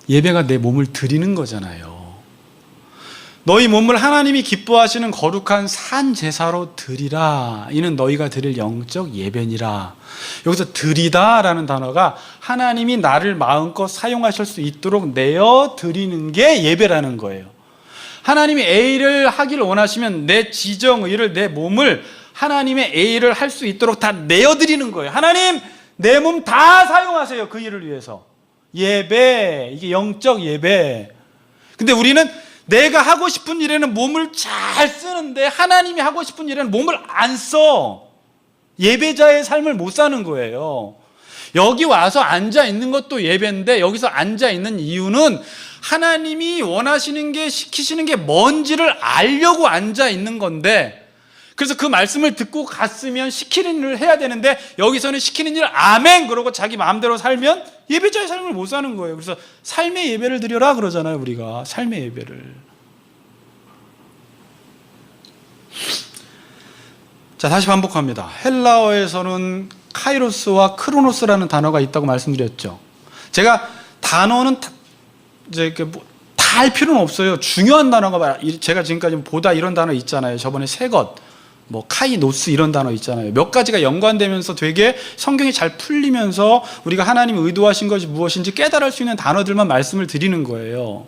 예배가 내 몸을 드리는 거잖아요. 너희 몸을 하나님이 기뻐하시는 거룩한 산 제사로 드리라. 이는 너희가 드릴 영적 예배니라. 여기서 드리다라는 단어가 하나님이 나를 마음껏 사용하실 수 있도록 내어 드리는 게 예배라는 거예요. 하나님이 A를 하기를 원하시면 내 지정의를, 내 몸을 하나님의 A를 할 수 있도록 다 내어 드리는 거예요. 하나님, 내 몸 다 사용하세요. 그 일을 위해서. 예배, 이게 영적 예배. 근데 우리는 내가 하고 싶은 일에는 몸을 잘 쓰는데 하나님이 하고 싶은 일에는 몸을 안 써. 예배자의 삶을 못 사는 거예요. 여기 와서 앉아 있는 것도 예배인데, 여기서 앉아 있는 이유는 하나님이 원하시는 게, 시키시는 게 뭔지를 알려고 앉아 있는 건데, 그래서 그 말씀을 듣고 갔으면 시키는 일을 해야 되는데, 여기서는 시키는 일을 아멘 그러고 자기 마음대로 살면 예배자의 삶을 못 사는 거예요. 그래서 삶의 예배를 드려라 그러잖아요. 우리가 삶의 예배를. 자, 다시 반복합니다. 헬라어에서는 카이로스와 크로노스라는 단어가 있다고 말씀드렸죠. 제가 단어는 이제 다 할 필요는 없어요. 중요한 단어가, 제가 지금까지 보다 이런 단어 있잖아요. 저번에 새 것, 뭐 카이노스 이런 단어 있잖아요. 몇 가지가 연관되면서 되게 성경이 잘 풀리면서 우리가 하나님이 의도하신 것이 무엇인지 깨달을 수 있는 단어들만 말씀을 드리는 거예요.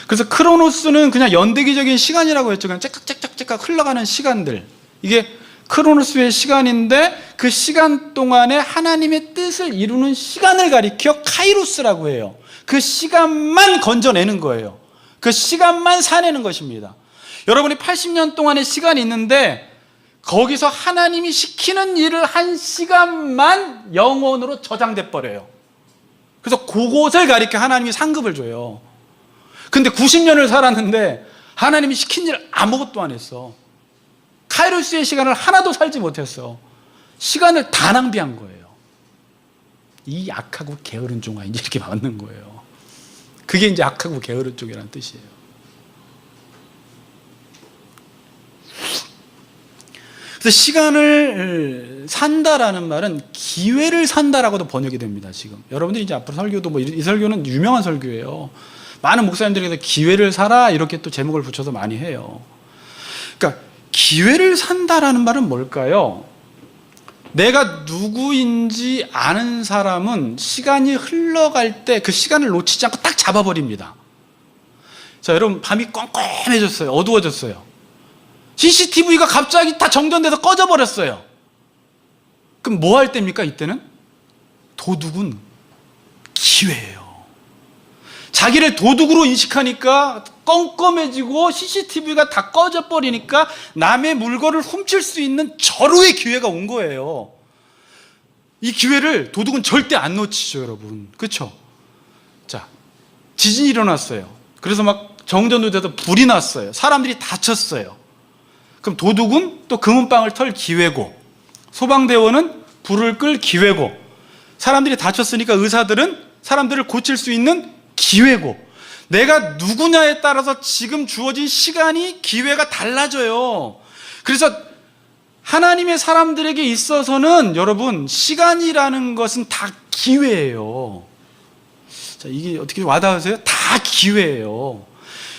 그래서 크로노스는 그냥 연대기적인 시간이라고 했죠. 그냥 째깍째깍째깍 흘러가는 시간들. 이게 크로노스의 시간인데, 그 시간 동안에 하나님의 뜻을 이루는 시간을 가리켜 카이로스라고 해요. 그 시간만 건져내는 거예요. 그 시간만 사내는 것입니다. 여러분이 80년 동안의 시간이 있는데, 거기서 하나님이 시키는 일을 한 시간만 영원으로 저장돼 버려요. 그래서 그곳을 가리켜 하나님이 상급을 줘요. 근데 90년을 살았는데 하나님이 시킨 일 아무것도 안 했어. 카이로스의 시간을 하나도 살지 못했어. 시간을 다 낭비한 거예요. 이 악하고 게으른 종아, 이제 이렇게 맞는 거예요. 그게 이제 악하고 게으른 쪽이라는 뜻이에요. 그래서 시간을 산다라는 말은 기회를 산다라고도 번역이 됩니다. 지금 여러분들이 이제 앞으로 설교도 이 설교는 유명한 설교예요. 많은 목사님들이 기회를 사라 이렇게 또 제목을 붙여서 많이 해요. 그러니까 기회를 산다라는 말은 뭘까요? 내가 누구인지 아는 사람은 시간이 흘러갈 때 그 시간을 놓치지 않고 딱 잡아버립니다. 자, 여러분, 밤이 껌껌해졌어요. 어두워졌어요. CCTV가 갑자기 다 정전돼서 꺼져버렸어요. 그럼 뭐 할 때입니까? 이때는 도둑은 기회예요. 자기를 도둑으로 인식하니까 껌껌해지고 CCTV가 다 꺼져버리니까 남의 물건을 훔칠 수 있는 절호의 기회가 온 거예요. 이 기회를 도둑은 절대 안 놓치죠, 여러분. 그렇죠? 자, 지진이 일어났어요. 그래서 막 정전도 돼서 불이 났어요. 사람들이 다쳤어요. 그럼 도둑은 또 금은방을 털 기회고, 소방대원은 불을 끌 기회고, 사람들이 다쳤으니까 의사들은 사람들을 고칠 수 있는 기회고, 내가 누구냐에 따라서 지금 주어진 시간이 기회가 달라져요. 그래서 하나님의 사람들에게 있어서는 여러분, 시간이라는 것은 다 기회예요. 자, 이게 어떻게 와닿으세요? 다 기회예요.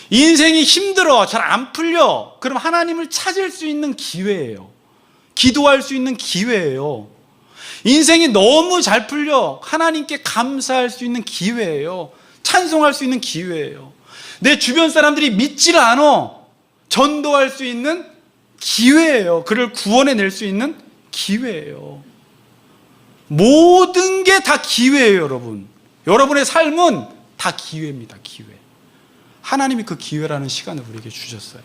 인생이 힘들어, 잘 안 풀려, 그럼 하나님을 찾을 수 있는 기회예요. 기도할 수 있는 기회예요. 인생이 너무 잘 풀려, 하나님께 감사할 수 있는 기회예요. 찬송할 수 있는 기회예요. 내 주변 사람들이 믿지를 않아, 전도할 수 있는 기회예요. 그를 구원해낼 수 있는 기회예요. 모든 게 다 기회예요, 여러분. 여러분의 삶은 다 기회입니다. 기회. 하나님이 그 기회라는 시간을 우리에게 주셨어요.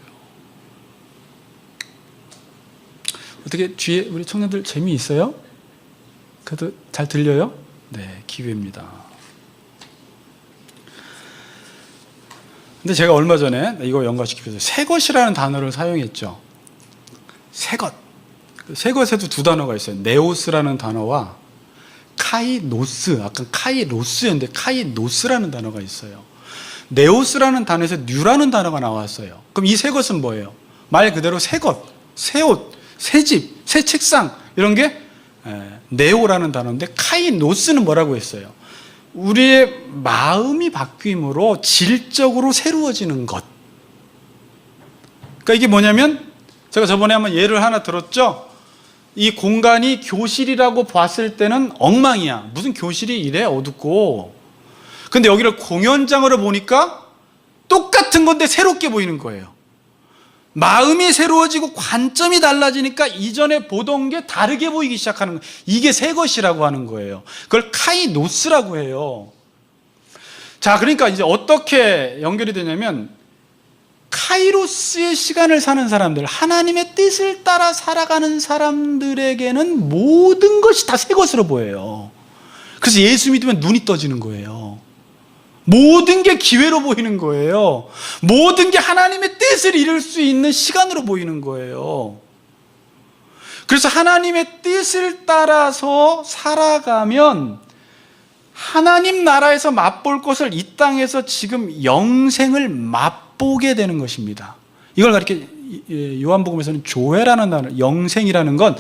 어떻게 뒤에 우리 청년들 재미있어요? 그래도 잘 들려요? 네, 기회입니다. 근데 제가 얼마 전에 이거 연관시키기 위해서 새 것이라는 단어를 사용했죠. 새 것. 새 것에도 두 단어가 있어요. 네오스라는 단어와 카이노스, 아까 카이로스였는데 카이노스라는 단어가 있어요. 네오스라는 단어에서 뉴라는 단어가 나왔어요. 그럼 이 새 것은 뭐예요? 말 그대로 새 것, 새 옷, 새 집, 새 책상, 이런 게 네오라는 단어인데, 카이노스는 뭐라고 했어요? 우리의 마음이 바뀜으로 질적으로 새로워지는 것. 그러니까 이게 뭐냐면, 제가 저번에 한번 예를 하나 들었죠? 이 공간이 교실이라고 봤을 때는 엉망이야. 무슨 교실이 이래 어둡고. 근데 여기를 공연장으로 보니까 똑같은 건데 새롭게 보이는 거예요. 마음이 새로워지고 관점이 달라지니까 이전에 보던 게 다르게 보이기 시작하는 거예요. 이게 새 것이라고 하는 거예요. 그걸 카이노스라고 해요. 자, 그러니까 이제 어떻게 연결이 되냐면, 카이로스의 시간을 사는 사람들, 하나님의 뜻을 따라 살아가는 사람들에게는 모든 것이 다 새 것으로 보여요. 그래서 예수 믿으면 눈이 떠지는 거예요. 모든 게 기회로 보이는 거예요. 모든 게 하나님의 뜻을 이룰 수 있는 시간으로 보이는 거예요. 그래서 하나님의 뜻을 따라서 살아가면 하나님 나라에서 맛볼 것을 이 땅에서 지금 영생을 맛보게 되는 것입니다. 이걸 가르쳐 요한복음에서는 조회라는 단어, 영생이라는 건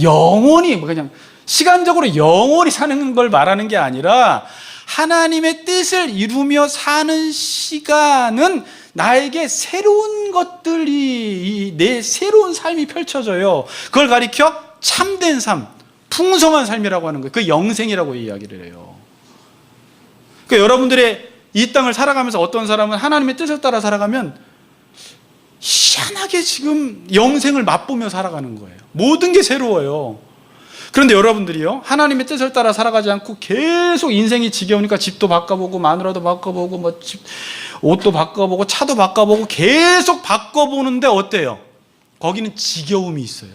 영원히 그냥 시간적으로 영원히 사는 걸 말하는 게 아니라, 하나님의 뜻을 이루며 사는 시간은 나에게 새로운 것들이, 내 새로운 삶이 펼쳐져요. 그걸 가리켜 참된 삶, 풍성한 삶이라고 하는 거예요. 그 영생이라고 이야기를 해요. 그러니까 여러분들의 이 땅을 살아가면서 어떤 사람은 하나님의 뜻을 따라 살아가면 희한하게 지금 영생을 맛보며 살아가는 거예요. 모든 게 새로워요. 그런데 여러분들이요, 하나님의 뜻을 따라 살아가지 않고 계속 인생이 지겨우니까 집도 바꿔보고 마누라도 바꿔보고 뭐 옷도 바꿔보고 차도 바꿔보고 계속 바꿔보는데 어때요? 거기는 지겨움이 있어요.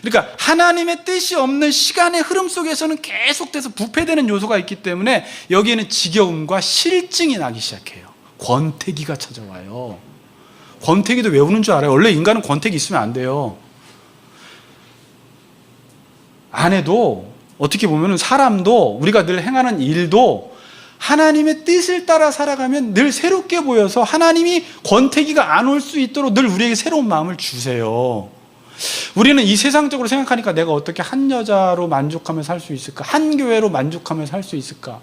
그러니까 하나님의 뜻이 없는 시간의 흐름 속에서는 계속돼서 부패되는 요소가 있기 때문에 여기에는 지겨움과 실증이 나기 시작해요. 권태기가 찾아와요. 권태기도 왜 오는 줄 알아요? 원래 인간은 권태기 있으면 안 돼요. 아내도 어떻게 보면 사람도, 우리가 늘 행하는 일도 하나님의 뜻을 따라 살아가면 늘 새롭게 보여서 하나님이 권태기가 안 올 수 있도록 늘 우리에게 새로운 마음을 주세요. 우리는 이 세상적으로 생각하니까 내가 어떻게 한 여자로 만족하며 살 수 있을까? 한 교회로 만족하며 살 수 있을까?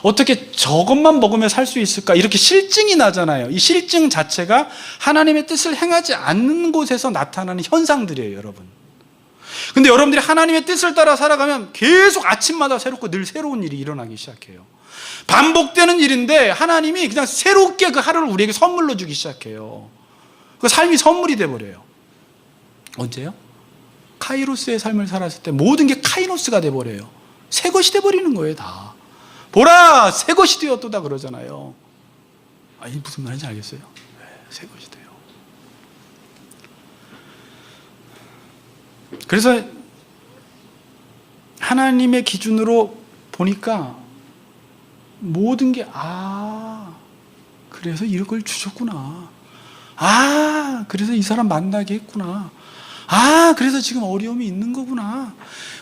어떻게 저것만 먹으면 살 수 있을까? 이렇게 실증이 나잖아요. 이 실증 자체가 하나님의 뜻을 행하지 않는 곳에서 나타나는 현상들이에요, 여러분. 근데 여러분들이 하나님의 뜻을 따라 살아가면 계속 아침마다 새롭고 늘 새로운 일이 일어나기 시작해요. 반복되는 일인데 하나님이 그냥 새롭게 그 하루를 우리에게 선물로 주기 시작해요. 그 삶이 선물이 돼버려요. 언제요? 카이로스의 삶을 살았을 때 모든 게 카이노스가 돼버려요. 새 것이 돼버리는 거예요, 다. 보라, 새 것이 되었도다 그러잖아요. 이 무슨 말인지 알겠어요? 네, 새 것이 돼요. 그래서 하나님의 기준으로 보니까 모든 게 그래서 이걸 주셨구나. 그래서 이 사람 만나게 했구나. 그래서 지금 어려움이 있는 거구나.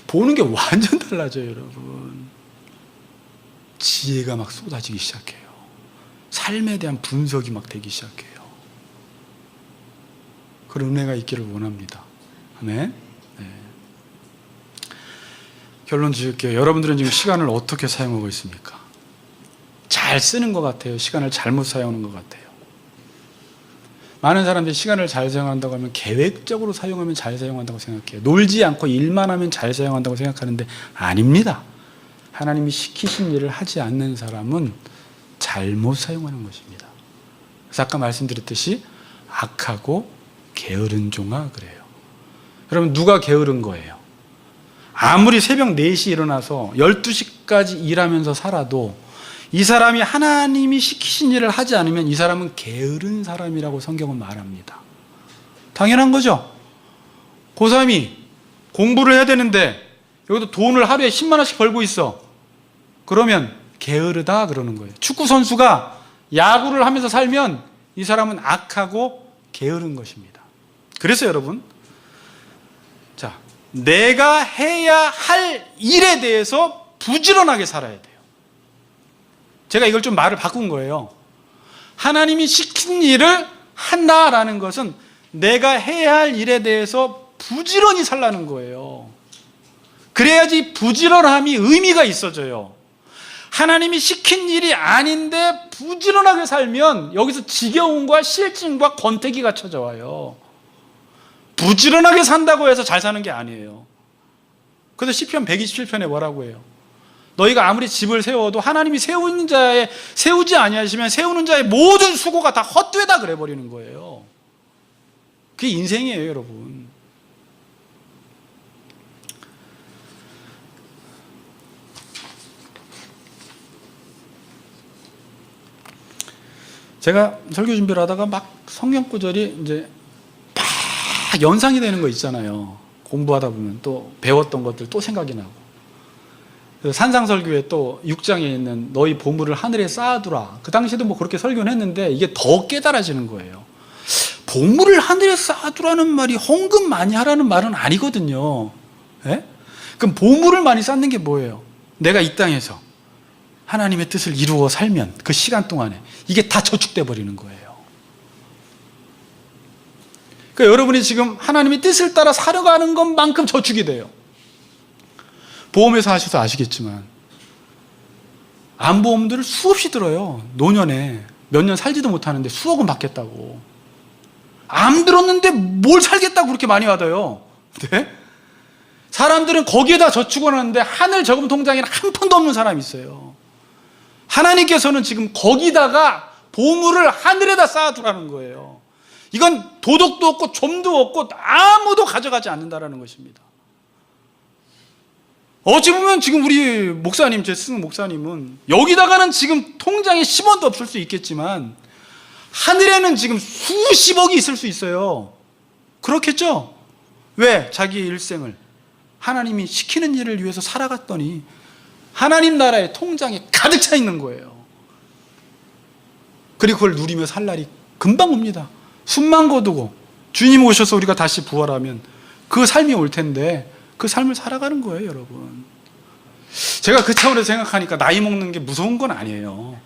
보는 게 완전 달라져요, 여러분. 지혜가 막 쏟아지기 시작해요. 삶에 대한 분석이 막 되기 시작해요. 그런 은혜가 있기를 원합니다. 아멘. 네. 결론 지을게요. 여러분들은 지금 시간을 어떻게 사용하고 있습니까? 잘 쓰는 것 같아요? 시간을 잘못 사용하는 것 같아요? 많은 사람들이 시간을 잘 사용한다고 하면 계획적으로 사용하면 잘 사용한다고 생각해요. 놀지 않고 일만 하면 잘 사용한다고 생각하는데 아닙니다. 하나님이 시키신 일을 하지 않는 사람은 잘못 사용하는 것입니다. 그래서 아까 말씀드렸듯이 악하고 게으른 종아 그래요. 여러분, 누가 게으른 거예요? 아무리 새벽 4시 일어나서 12시까지 일하면서 살아도 이 사람이 하나님이 시키신 일을 하지 않으면 이 사람은 게으른 사람이라고 성경은 말합니다. 당연한 거죠. 고3이 공부를 해야 되는데 여기도 돈을 하루에 10만 원씩 벌고 있어. 그러면 게으르다 그러는 거예요. 축구 선수가 야구를 하면서 살면 이 사람은 악하고 게으른 것입니다. 그래서 여러분, 자, 내가 해야 할 일에 대해서 부지런하게 살아야 돼요. 제가 이걸 좀 말을 바꾼 거예요. 하나님이 시킨 일을 한다라는 것은 내가 해야 할 일에 대해서 부지런히 살라는 거예요. 그래야지 부지런함이 의미가 있어져요. 하나님이 시킨 일이 아닌데 부지런하게 살면 여기서 지겨움과 실증과 권태기가 찾아와요. 부지런하게 산다고 해서 잘 사는 게 아니에요. 그래서 시편 127편에 뭐라고 해요? 너희가 아무리 집을 세워도 하나님이 세우지 아니하시면 세우는 자의 모든 수고가 다 헛되다 그래 버리는 거예요. 그게 인생이에요, 여러분. 제가 설교 준비를 하다가 막 성경 구절이 이제 막 연상이 되는 거 있잖아요. 공부하다 보면 또 배웠던 것들 또 생각이 나고. 산상설교에 또 6장에 있는 너희 보물을 하늘에 쌓아두라. 그 당시에도 뭐 그렇게 설교는 했는데 이게 더 깨달아지는 거예요. 보물을 하늘에 쌓아두라는 말이 헌금 많이 하라는 말은 아니거든요. 예? 그럼 보물을 많이 쌓는 게 뭐예요? 내가 이 땅에서 하나님의 뜻을 이루어 살면 그 시간 동안에 이게 다 저축돼 버리는 거예요. 그러니까 여러분이 지금 하나님의 뜻을 따라 살아가는 것만큼 저축이 돼요. 보험회사 하셔서 아시겠지만 암보험들을 수없이 들어요. 노년에 몇 년 살지도 못하는데 수억 원 받겠다고. 암 들었는데 뭘 살겠다고 그렇게 많이 받아요. 네? 사람들은 거기에다 저축을 하는데 하늘 저금 통장에는 한 푼도 없는 사람이 있어요. 하나님께서는 지금 거기다가 보물을 하늘에다 쌓아두라는 거예요. 이건 도덕도 없고 좀도 없고 아무도 가져가지 않는다라는 것입니다. 어찌 보면 지금 우리 목사님, 제 스승 목사님은 여기다가는 지금 통장에 10원도 없을 수 있겠지만 하늘에는 지금 수십억이 있을 수 있어요. 그렇겠죠? 왜? 자기 일생을 하나님이 시키는 일을 위해서 살아갔더니 하나님 나라의 통장에 가득 차 있는 거예요. 그리고 그걸 누리며 살 날이 금방 옵니다. 숨만 거두고 주님 오셔서 우리가 다시 부활하면 그 삶이 올 텐데 그 삶을 살아가는 거예요, 여러분. 제가 그 차원에서 생각하니까 나이 먹는 게 무서운 건 아니에요.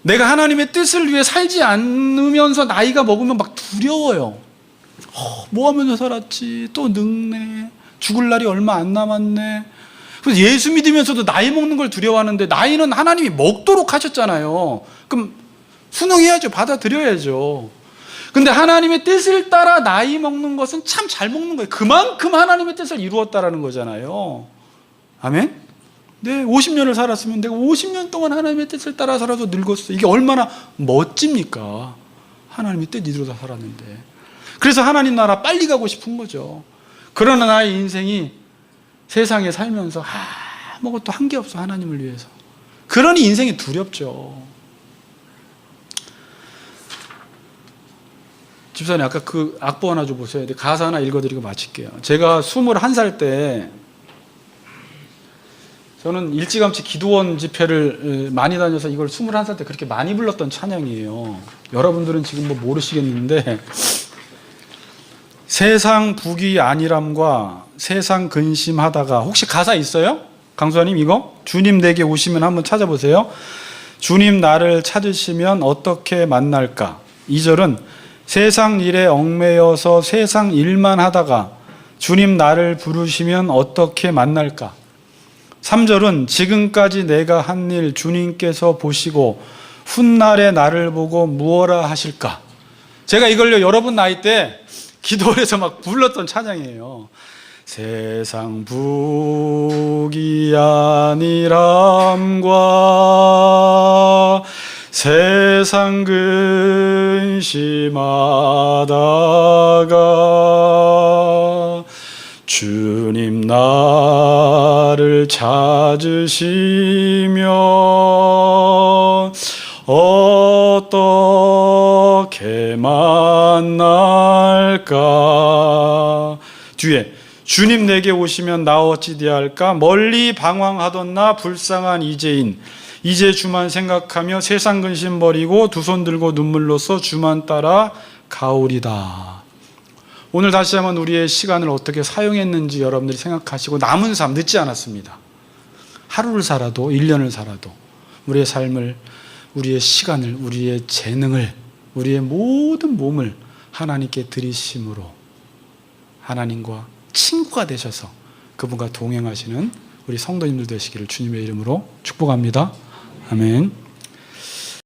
내가 하나님의 뜻을 위해 살지 않으면서 나이가 먹으면 막 두려워요. 뭐 하면서 살았지? 또 늙네. 죽을 날이 얼마 안 남았네. 그래서 예수 믿으면서도 나이 먹는 걸 두려워하는데 나이는 하나님이 먹도록 하셨잖아요. 그럼 순응해야죠. 받아들여야죠. 근데 하나님의 뜻을 따라 나이 먹는 것은 참 잘 먹는 거예요. 그만큼 하나님의 뜻을 이루었다라는 거잖아요. 아멘? 네, 50년을 살았으면 내가 50년 동안 하나님의 뜻을 따라 살아서 늙었어. 이게 얼마나 멋집니까? 하나님의 뜻 이루어서 살았는데. 그래서 하나님 나라 빨리 가고 싶은 거죠. 그러나 나의 인생이 세상에 살면서 아무것도 한 게 없어, 하나님을 위해서. 그러니 인생이 두렵죠. 집사님, 아까 그 악보 하나 줘보세요. 가사 하나 읽어드리고 마칠게요. 제가 21살 때, 저는 일찌감치 기도원 집회를 많이 다녀서 이걸 21살 때 그렇게 많이 불렀던 찬양이에요. 여러분들은 지금 뭐 모르시겠는데, 세상 부귀 안일함과 세상 근심하다가, 혹시 가사 있어요? 강수아님 이거? 주님 내게 오시면 한번 찾아보세요. 주님 나를 찾으시면 어떻게 만날까? 2절은 세상 일에 얽매여서 세상 일만 하다가 주님 나를 부르시면 어떻게 만날까? 3절은 지금까지 내가 한 일 주님께서 보시고 훗날에 나를 보고 무엇라 하실까? 제가 이걸요 여러분 나이 때 기도원에서 막 불렀던 찬양이에요. 세상 부귀 안일함과 세상 근심하다가 주님 나를 찾으시면 어떻게 만날까? 뒤에 주님 내게 오시면 나 어찌 대할까? 멀리 방황하던 나 불쌍한 이제인 이제 주만 생각하며 세상 근심 버리고 두 손 들고 눈물로써 주만 따라 가오리다. 오늘 다시 한번 우리의 시간을 어떻게 사용했는지 여러분들이 생각하시고 남은 삶 늦지 않았습니다. 하루를 살아도 1년을 살아도 우리의 삶을, 우리의 시간을, 우리의 재능을, 우리의 모든 몸을 하나님께 드리심으로 하나님과 친구가 되셔서 그분과 동행하시는 우리 성도님들 되시기를 주님의 이름으로 축복합니다. 아멘.